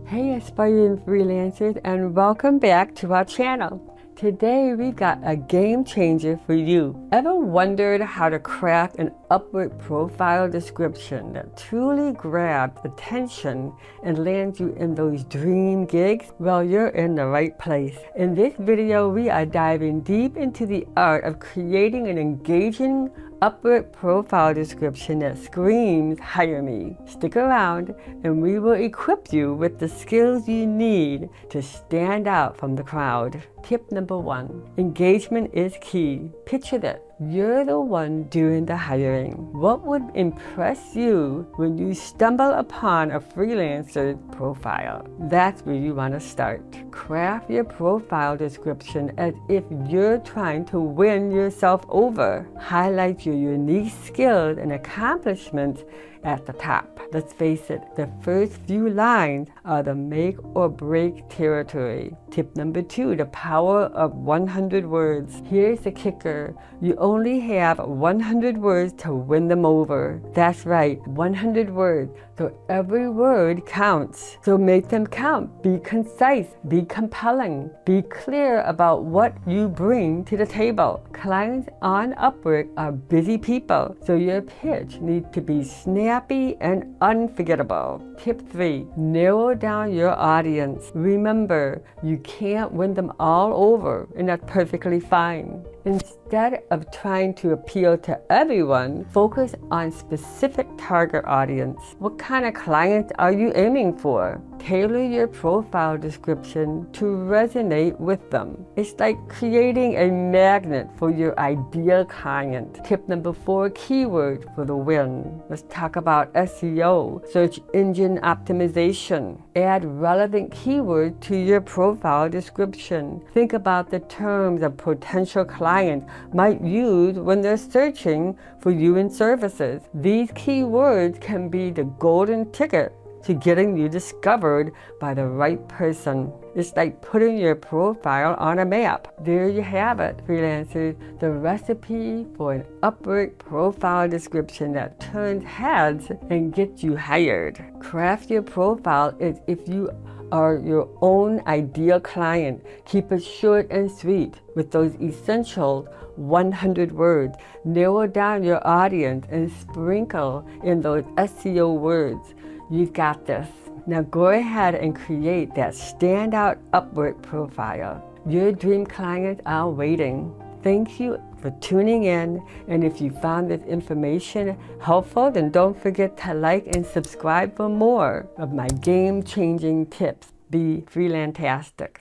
Hey aspiring freelancers, and welcome back to our channel. Today we've got a game changer for you. Ever wondered how to craft an Upwork profile description that truly grabs attention and lands you in those dream gigs? Well, you're in the right place. In this video, we are diving deep into the art of creating an engaging Upwork profile description that screams, "Hire me." Stick around and we will equip you with the skills you need to stand out from the crowd. Tip number 1, engagement is key. Picture this. You're the one doing the hiring. What would impress you when you stumble upon a freelancer's profile? That's where you want to start. Craft your profile description as if you're trying to win yourself over. Highlight your unique skills and accomplishments at the top. Let's face it, the first few lines are the make or break territory. Tip number 2, the power of 100 words. Here's the kicker. You only have 100 words to win them over. That's right, 100 words. So every word counts. So make them count. Be concise, be compelling, be clear about what you bring to the table. Clients on Upwork are busy people, so your pitch needs to be snappy and unforgettable. Tip 3, narrow down your audience. Remember, you can't win them all over, and that's perfectly fine. Instead of trying to appeal to everyone, focus on specific target audience. What kind of clients are you aiming for? Tailor your profile description to resonate with them. It's like creating a magnet for your ideal client. Tip number 4, keyword for the win. Let's talk about SEO, search engine optimization. Add relevant keywords to your profile description. Think about the terms a potential client might use when they're searching for you and services. These keywords can be the golden ticket to getting you discovered by the right person. It's like putting your profile on a map. There you have it, freelancers, the recipe for an Upwork profile description that turns heads and gets you hired. Craft your profile as if you are your own ideal client. Keep it short and sweet with those essential 100 words. Narrow down your audience and sprinkle in those SEO words. You've got this. Now go ahead and create that standout Upwork profile. Your dream clients are waiting. Thank you for tuning in, and if you found this information helpful, then don't forget to like and subscribe for more of my game-changing tips. Be freelantastic.